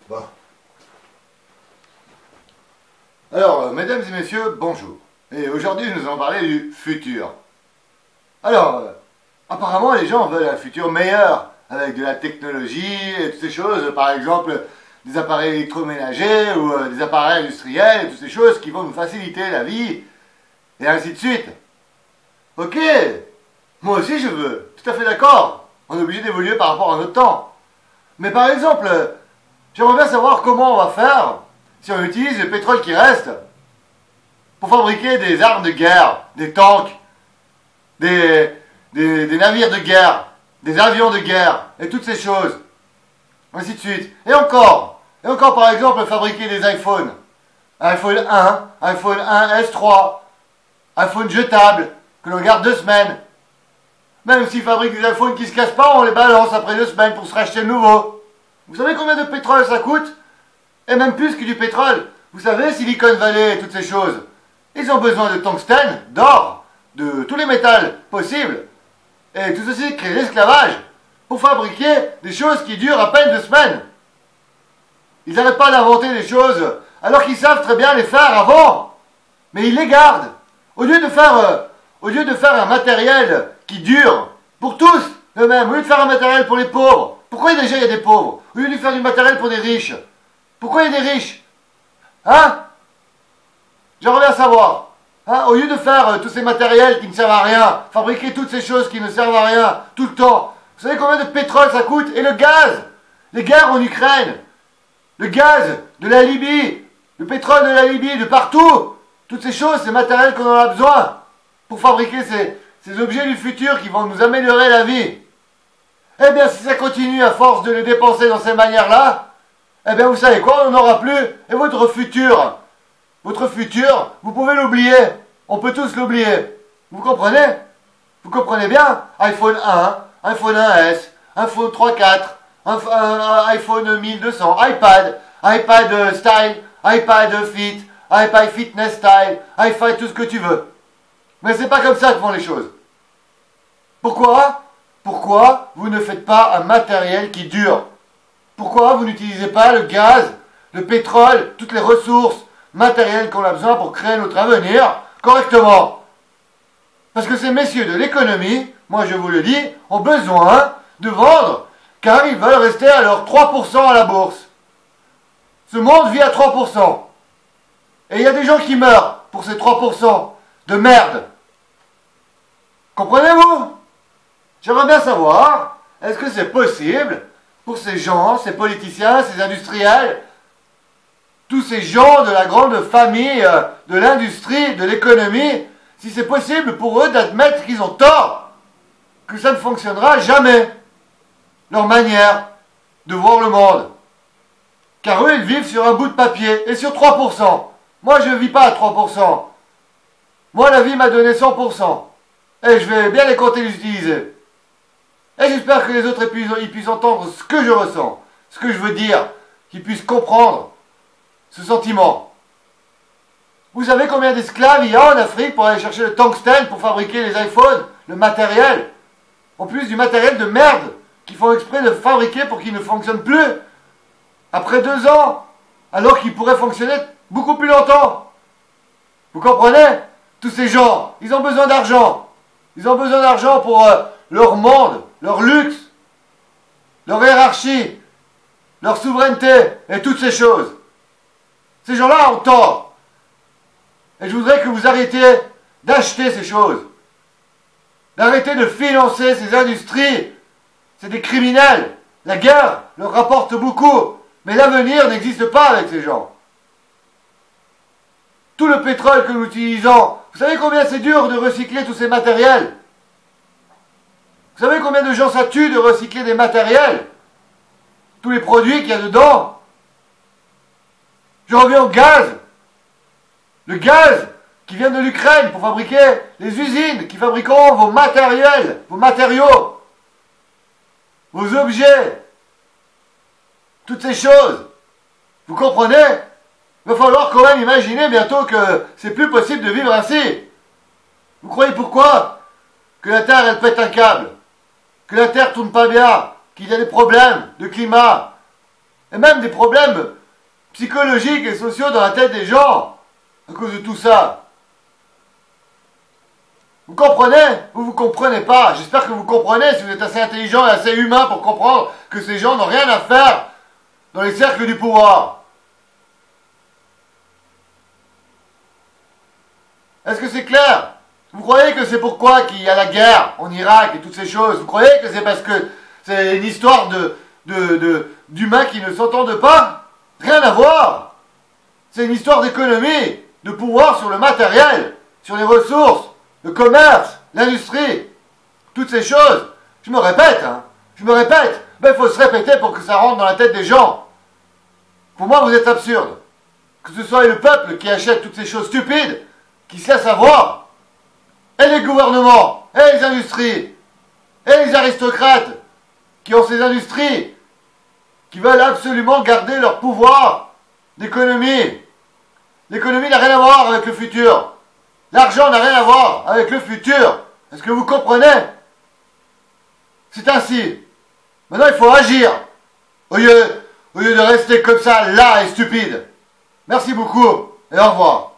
Bon. Alors, mesdames et messieurs, bonjour. Et aujourd'hui, nous allons parler du futur. Alors, apparemment, les gens veulent un futur meilleur, avec de la technologie et toutes ces choses, par exemple, des appareils électroménagers ou des appareils industriels, et toutes ces choses qui vont nous faciliter la vie, et ainsi de suite. Ok, moi aussi je veux, tout à fait d'accord. On est obligé d'évoluer par rapport à notre temps. Mais par exemple, j'aimerais bien savoir comment on va faire si on utilise le pétrole qui reste pour fabriquer des armes de guerre, des tanks, des navires de guerre, des avions de guerre, et toutes ces choses. Ainsi de suite. Et encore par exemple, fabriquer des iPhones. iPhone 1, iPhone 1S 3, iPhone jetable, que l'on garde 2 semaines. Même s'ils fabriquent des iPhones qui se cassent pas, on les balance après 2 semaines pour se racheter le nouveau. Vous savez combien de pétrole ça coûte? Et même plus que du pétrole. Vous savez, Silicon Valley et toutes ces choses, ils ont besoin de tungstène, d'or, de tous les métals possibles. Et tout ceci crée l'esclavage pour fabriquer des choses qui durent à peine 2 semaines. Ils n'arrêtent pas d'inventer des choses alors qu'ils savent très bien les faire avant. Mais ils les gardent. Au lieu de faire un matériel qui dure pour tous eux-mêmes, au lieu de faire un matériel pour les pauvres. Pourquoi déjà il y a des pauvres? Au lieu de faire du matériel pour des riches. Pourquoi il y a des riches? Hein? J'aimerais bien savoir. Hein? Au lieu de faire tous ces matériels qui ne servent à rien, fabriquer toutes ces choses qui ne servent à rien tout le temps. Vous savez combien de pétrole ça coûte? Et le gaz? Les guerres en Ukraine, le gaz de la Libye, le pétrole de la Libye, de partout. Toutes ces choses, ces matériels qu'on en a besoin pour fabriquer ces objets du futur qui vont nous améliorer la vie. Eh bien, si ça continue à force de les dépenser dans ces manières-là, eh bien, vous savez quoi, on n'en aura plus. Et votre futur, vous pouvez l'oublier. On peut tous l'oublier. Vous comprenez? Vous comprenez bien? iPhone 1, iPhone 1S, iPhone 3.4, iPhone 1200, iPad Style, iPad Fit, iPad Fitness Style, iPad tout ce que tu veux. Mais c'est pas comme ça que font les choses. Pourquoi? Pourquoi vous ne faites pas un matériel qui dure? Pourquoi vous n'utilisez pas le gaz, le pétrole, toutes les ressources matérielles qu'on a besoin pour créer notre avenir correctement? Parce que ces messieurs de l'économie, moi je vous le dis, ont besoin de vendre car ils veulent rester à leurs 3% à la bourse. Ce monde vit à 3%. Et il y a des gens qui meurent pour ces 3% de merde. Comprenez-vous? J'aimerais bien savoir, est-ce que c'est possible pour ces gens, ces politiciens, ces industriels, tous ces gens de la grande famille de l'industrie, de l'économie, si c'est possible pour eux d'admettre qu'ils ont tort, que ça ne fonctionnera jamais, leur manière de voir le monde. Car eux, ils vivent sur un bout de papier et sur 3%. Moi, je ne vis pas à 3%. Moi, la vie m'a donné 100%. Et je vais bien les compter, les utiliser. Et j'espère que les autres ils puissent entendre ce que je ressens, ce que je veux dire, qu'ils puissent comprendre ce sentiment. Vous savez combien d'esclaves il y a en Afrique pour aller chercher le tungstène pour fabriquer les iPhones, le matériel? En plus du matériel de merde qu'ils font exprès de fabriquer pour qu'il ne fonctionne plus. Après 2 ans, alors qu'il pourrait fonctionner beaucoup plus longtemps. Vous comprenez? Tous ces gens, ils ont besoin d'argent. Ils ont besoin d'argent pour leur monde, leur luxe, leur hiérarchie, leur souveraineté et toutes ces choses. Ces gens-là ont tort. Et je voudrais que vous arrêtiez d'acheter ces choses. D'arrêter de financer ces industries. C'est des criminels. La guerre leur rapporte beaucoup. Mais l'avenir n'existe pas avec ces gens. Tout le pétrole que nous utilisons, vous savez combien c'est dur de recycler tous ces matériels? Vous savez combien de gens ça tue de recycler des matériels? Tous les produits qu'il y a dedans. Je reviens au gaz. Le gaz qui vient de l'Ukraine pour fabriquer les usines qui fabriqueront vos matériels, vos matériaux, vos objets. Toutes ces choses. Vous comprenez? Il va falloir quand même imaginer bientôt que c'est plus possible de vivre ainsi. Vous croyez pourquoi? Que la Terre, elle pète un câble. Que la Terre tourne pas bien. Qu'il y a des problèmes de climat. et même des problèmes psychologiques et sociaux dans la tête des gens à cause de tout ça. Vous comprenez? Vous comprenez pas. J'espère que vous comprenez si vous êtes assez intelligent et assez humain pour comprendre que ces gens n'ont rien à faire dans les cercles du pouvoir. Est-ce que c'est clair? Vous croyez que c'est pourquoi qu'il y a la guerre en Irak et toutes ces choses? Vous croyez que c'est parce que c'est une histoire d'humains qui ne s'entendent pas? Rien à voir. C'est une histoire d'économie, de pouvoir sur le matériel, sur les ressources, le commerce, l'industrie, toutes ces choses. Je me répète, hein. Je me répète. Mais il faut se répéter pour que ça rentre dans la tête des gens. Pour moi, vous êtes absurde. Que ce soit le peuple qui achète toutes ces choses stupides, qui se laisse avoir, et les gouvernements, et les industries, et les aristocrates qui ont ces industries, qui veulent absolument garder leur pouvoir d'économie. L'économie n'a rien à voir avec le futur. L'argent n'a rien à voir avec le futur. Est-ce que vous comprenez? C'est ainsi. Maintenant, il faut agir. Au lieu de rester comme ça, là et stupide. Merci beaucoup et au revoir.